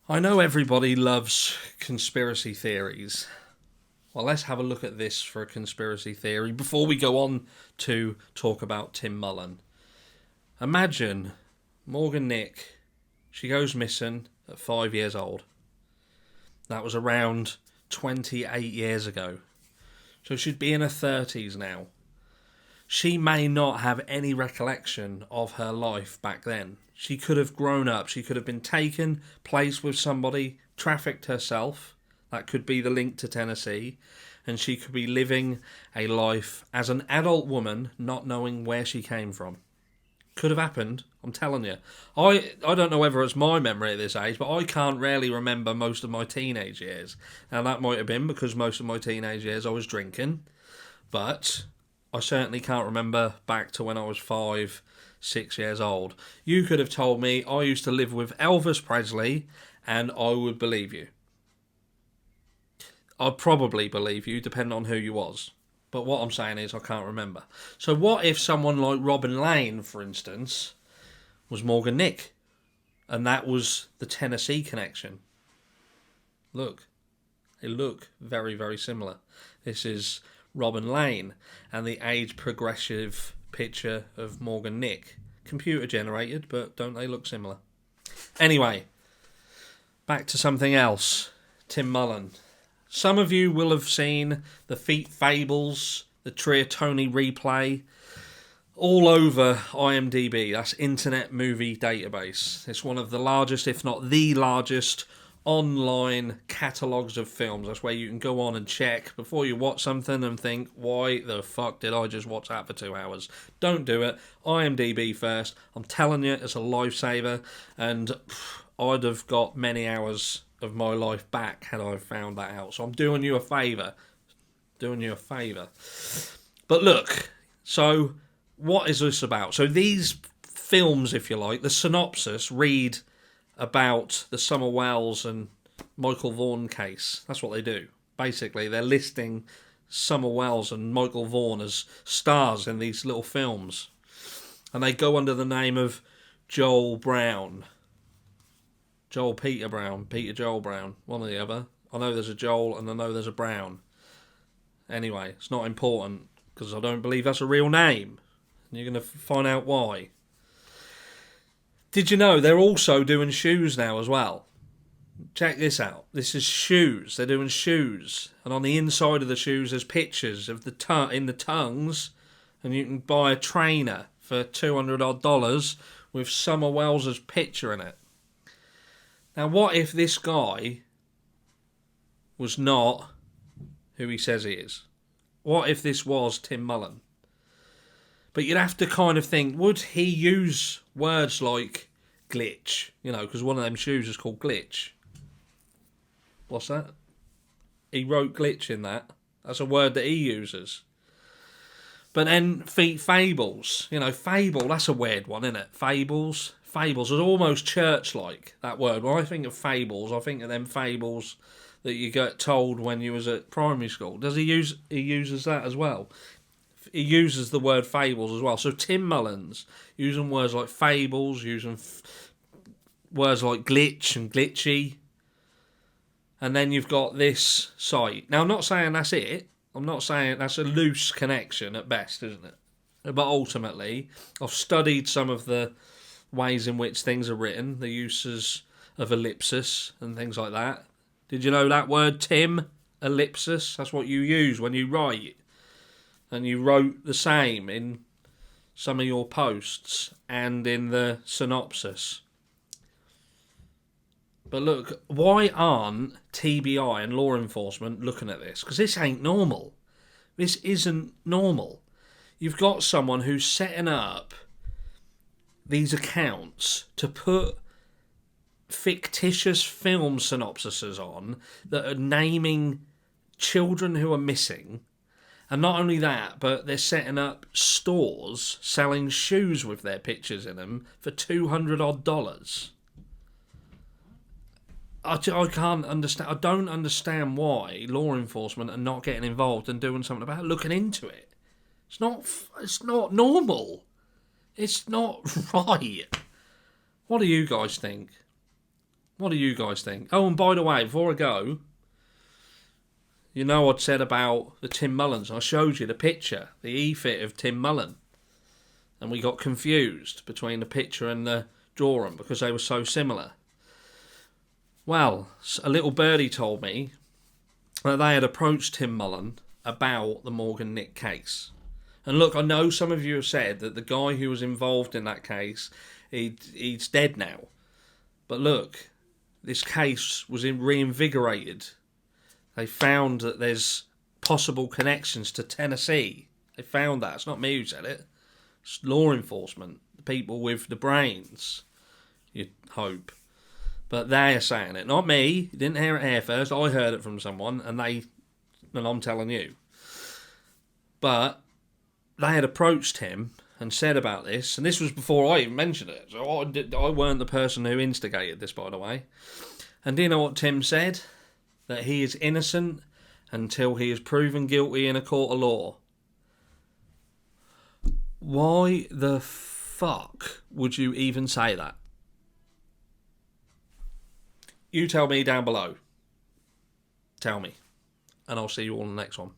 I know everybody loves conspiracy theories. Well, let's have a look at this for a conspiracy theory before we go on to talk about Tim Mullen. Imagine Morgan Nick, she goes missing at 5 years old. That was around 28 years ago. So she'd be in her 30s now. She may not have any recollection of her life back then. She could have grown up. She could have been taken, placed with somebody, trafficked herself. That could be the link to Tennessee. And she could be living a life as an adult woman, not knowing where she came from. Could have happened, I'm telling you. I don't know whether it's my memory at this age, but I can't really remember most of my teenage years. Now, that might have been because most of my teenage years I was drinking. But I certainly can't remember back to when I was 5, 6 years old. You could have told me I used to live with Elvis Presley and I would believe you. I'd probably believe you, depending on who you was. But what I'm saying is I can't remember. So what if someone like Robin Lane, for instance, was Morgan Nick? And that was the Tennessee connection. Look. They look very, very similar. This is Robin Lane and the age progressive picture of Morgan Nick. Computer generated, but don't they look similar? Anyway, back to something else. Tim Mullen. Some of you will have seen the Fables, the Triatoni replay, all over IMDb. That's Internet Movie Database. It's one of the largest, if not the largest, online catalogues of films. That's where you can go on and check before you watch something and think, why the fuck did I just watch that for 2 hours? Don't do it. IMDb first. I'm telling you, it's a lifesaver, and I'd have got many hours of my life back had I found that out. So I'm doing you a favour. But look, so what is this about? So these films, if you like, the synopsis read about the Summer Wells and Michael Vaughan case. That's what they do. Basically, they're listing Summer Wells and Michael Vaughan as stars in these little films. And they go under the name of Joel Brown. Peter Joel Brown, one or the other. I know there's a Joel and I know there's a Brown. Anyway, it's not important because I don't believe that's a real name. And you're going to find out why. Did you know they're also doing shoes now as well? Check this out. This is shoes. They're doing shoes. And on the inside of the shoes there's pictures of in the tongues. And you can buy a trainer for $200 odd with Summer Wells' picture in it. Now, what if this guy was not who he says he is? What if this was Tim Mullen? But you'd have to kind of think, would he use words like glitch? You know, because one of them shoes is called glitch. What's that? He wrote glitch in that. That's a word that he uses. But then fables. You know, fable, that's a weird one, isn't it? Fables is almost church-like, that word. When I think of fables, I think of them fables that you get told when you was at primary school. He uses that as well. He uses the word fables as well. So Tim Mullen's using words like fables, using words like glitch and glitchy. And then you've got this site. Now, I'm not saying that's it. I'm not saying that's a loose connection at best, isn't it? But ultimately, I've studied some of the ways in which things are written, the uses of ellipsis and things like that. Did you know that word, Tim? Ellipsis? That's what you use when you write. And you wrote the same in some of your posts and in the synopsis. But look, why aren't TBI and law enforcement looking at this? Because this ain't normal. This isn't normal. You've got someone who's setting up these accounts to put fictitious film synopsises on that are naming children who are missing. And not only that, but they're setting up stores selling shoes with their pictures in them for $200 odd. I can't understand. I don't understand why law enforcement are not getting involved and doing something about it, looking into it. It's not normal. It's not right. What do you guys think? What do you guys think? Oh, and by the way, before I go, you know I'd said about the Tim Mullens. I showed you the picture, the e-fit of Tim Mullen. And we got confused between the picture and the drawing because they were so similar. Well, a little birdie told me that they had approached Tim Mullen about the Morgan Nick case. And look, I know some of you have said that the guy who was involved in that case, he's dead now. But look, this case was reinvigorated. They found that there's possible connections to Tennessee. They found that. It's not me who said it. It's law enforcement, the people with the brains, you'd hope. But they're saying it, not me. You didn't hear it here first. I heard it from someone, and I'm telling you. But they had approached him and said about this, and this was before I even mentioned it. So I weren't the person who instigated this, by the way. And do you know what Tim said? That he is innocent until he is proven guilty in a court of law. Why the fuck would you even say that? You tell me down below. Tell me. And I'll see you all in the next one.